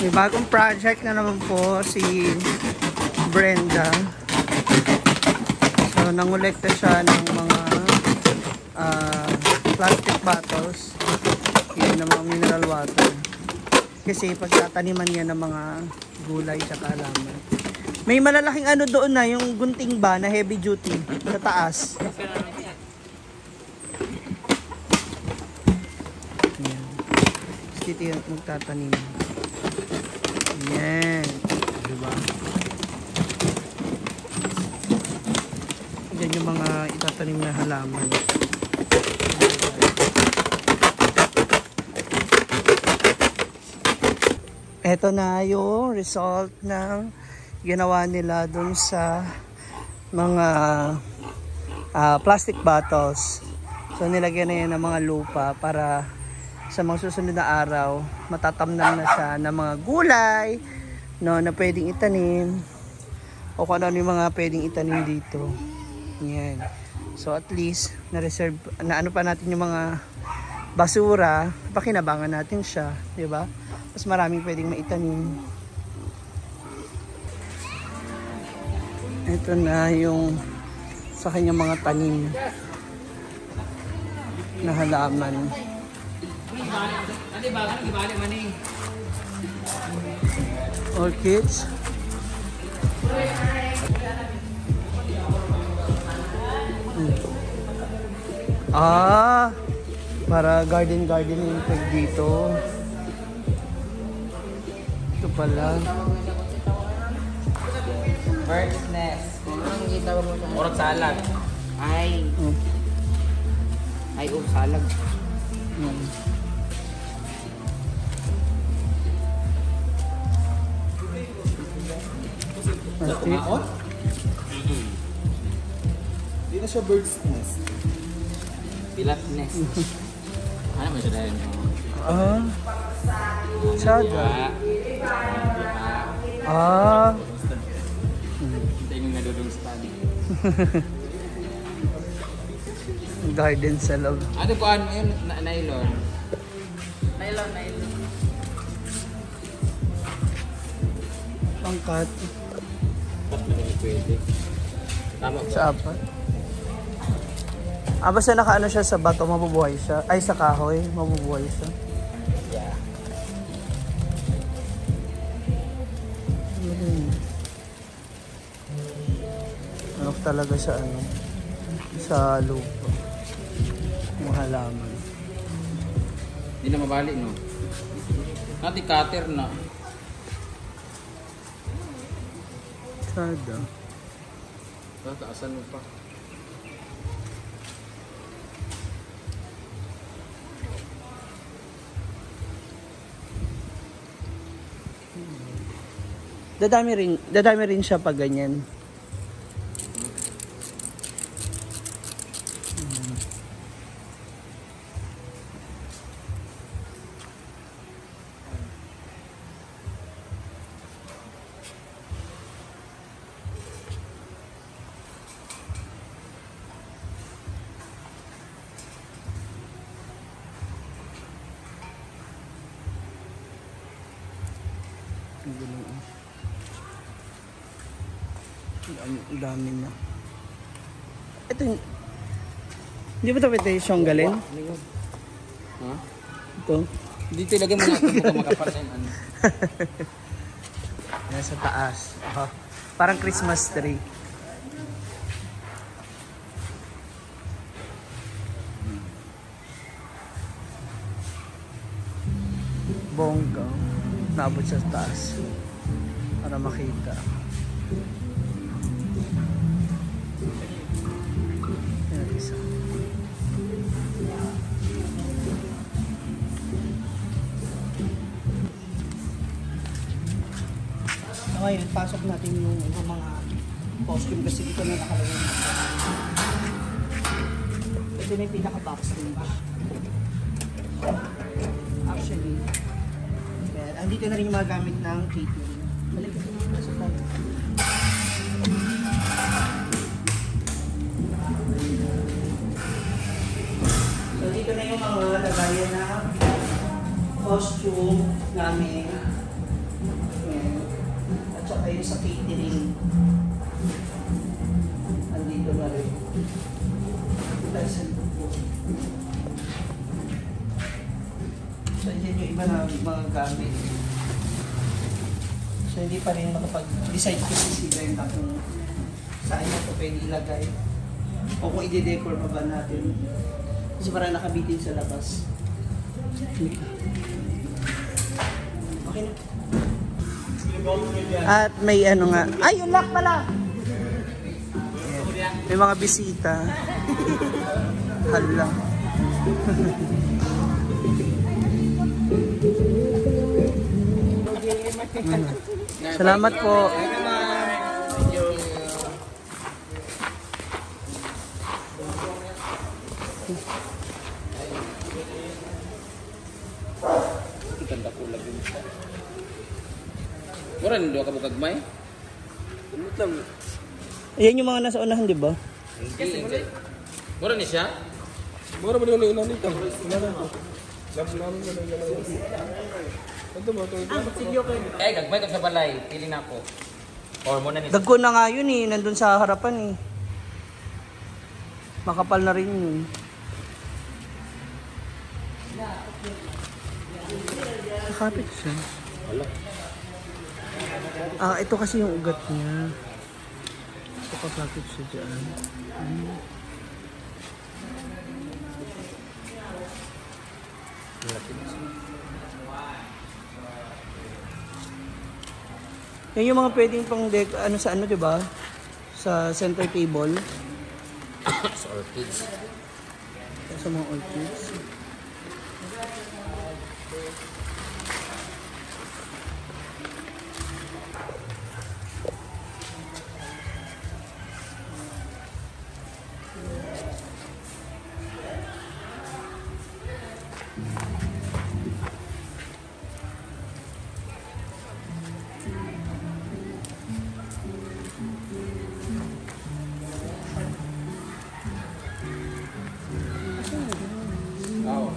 May bagong project na naman po si Brenda. So, nangolekta siya ng mga plastic bottles. Yan, ng mga mineral water. Kasi pagtataniman niya ng mga gulay sa halaman. May malalaking ano doon na, yung gunting ba na heavy duty sa taas. Yan. Dito yung magtatanim. Yan. Diba? Yan yung mga itatanim na halaman. Ito na yung result ng ginawa nila dun sa mga plastic bottles. So nilagyan na yan ng mga lupa para sa mga susunod na araw matatamnan na siya ng mga gulay, no, na pwedeng itanim o kung ano yung mga pwedeng itanim dito. Yan. So at least na-reserve na ano pa natin yung mga basura, pakinabangan natin siya, di ba? Mas maraming pwedeng maitanim. Ito na yung sa kanyang mga tanim na halaman. Orchids. Para garden yung pag dito. Ito pala. Bird's nest. Orot salad. Ay. Ay, salad. Hindi na siya bird's nest. Pilat nest. Ano ba siya dahil? Sada. Hindi yung nadudong stand. Garden sa loob. Ano po ano yun? Nylon. Pangkat. Ba't na hindi pwede? Tama po. Sa apat. Basta nakaano siya sa bato, mabubuhay siya. Ay, sa kahoy, mabubuhay siya. Yeah. Ano talaga sa ano? Sa lupa. Yung halaman. Hindi na mabalik, no? Nati cutter na. Sada. Taasan mo pa. Dadami rin siya pag ganyan. Ang dami na. Ito, hindi ba ito pwede siyang galin? Ha? Ito. Dito ilagay mo natin kung makapal na yung ano. Nasa taas. Parang Christmas tree. Bongga. Naabot sa taas. Para makita. Yan isa. Ngayon, pasok natin yung mga costume kasi dito na nakalagay. Ito na yung pinaka-box din. Actually, andito na rin yung mga gamit ng catering. Balik ito na sa tayo. So, dito na yung mga lagayan na costume namin. Ayun sa catering. Andito na rin. Dahil sa po. So, yan yung iba na mga gamit. So, hindi pa rin makapag-decide kasi si Brenda kung saan niya ito pwede ilagay. O kung i-decor pa ba natin. Kasi parang nakabitin sa labas. Okay na. At may ano nga. Ay, yung lock pala! Ayan. May mga bisita. Hala. Salamat po. Ganda ko lagi. Wala nindo ka bukagmay? Ayan yung mga nasa unahan, di ba? Hindi. Wala ni siya? Mura ba nila ilan nito? Ilan ko? Sabi namin ba nila ilan? Ito ba? Eh, gagmay ko sa balay. Pili na ako. Or mo na ni. Dagko na nga yun eh. Nandun sa harapan eh. Makapal na rin yun. Nakapit siya. Wala. Ah, ito kasi yung ugat niya. Ito kakapit siya dyan. Yan yung mga pwedeng pang ano sa ano, 'di ba? Sa center table, Sa orchids. sa mga orchids. Oo.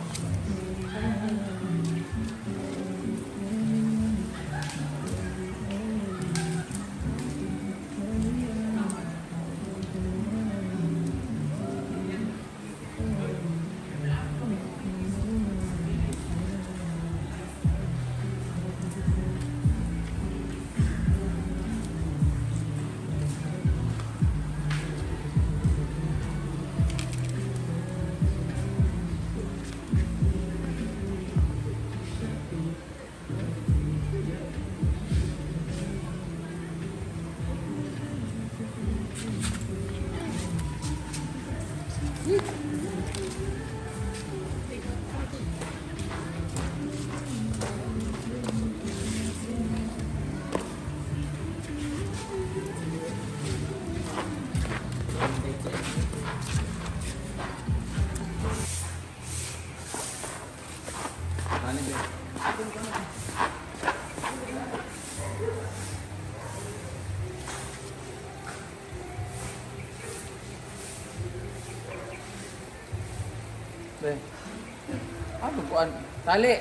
Ano ba? Be. Ano kuan? Tali.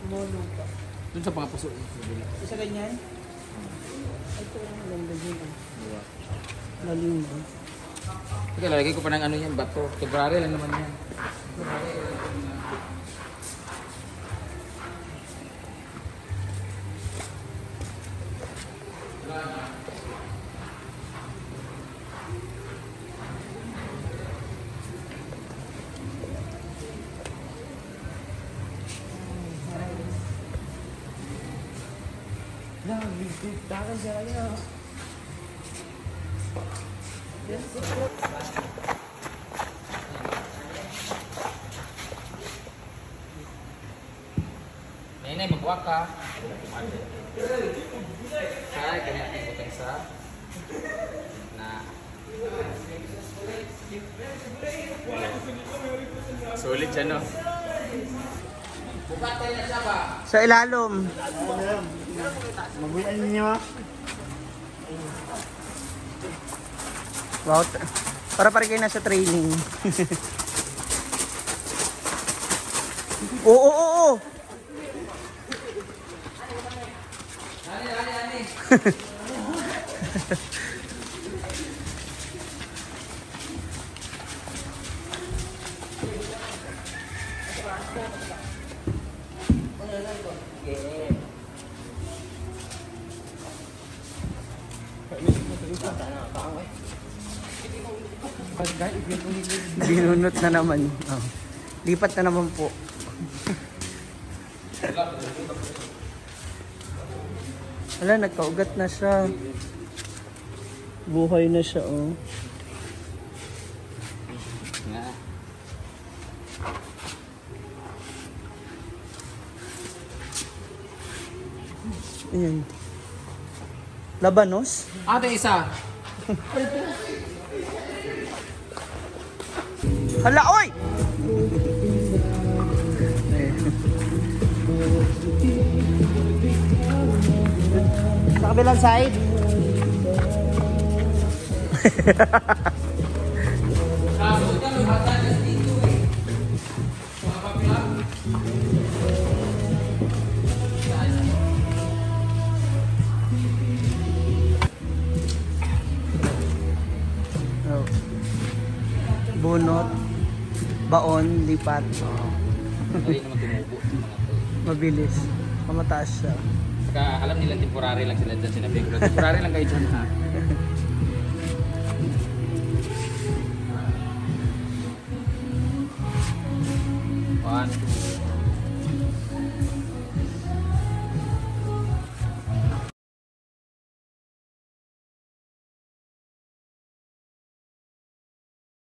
Mono pa. Doon sa mga puso. Isa ganyan? Ito ang ganda dyan. Lalim ba? Teka, lalagay ko pa ng ano yan, bato. February lang naman yan. Inay, magwa ka. Kaya, kanya ating butang sa na. Sulit siya, no? Bukatan niya siya ba? Sa ilalom. Mabuyan niyo. Wow. Para kayo nasa training. Oo, oo, oo. Binunot na naman. Oh. Lipat na naman po. Wala, nagkaugat na siya. Buhay na siya, oh. Nga. Ayan. Labanos? Ate, isa. Hala, oy! Sa kabilang side. Kaso ka, luhatan ka dito eh. Mga papila. Oh. Bunot, baon, lipat. Dali naman tumubo. Mabilis. Mamataas siya. Saka alam nila temporary lang sila dyan sinabi ko. Temporary lang kayo dyan ha. One, two,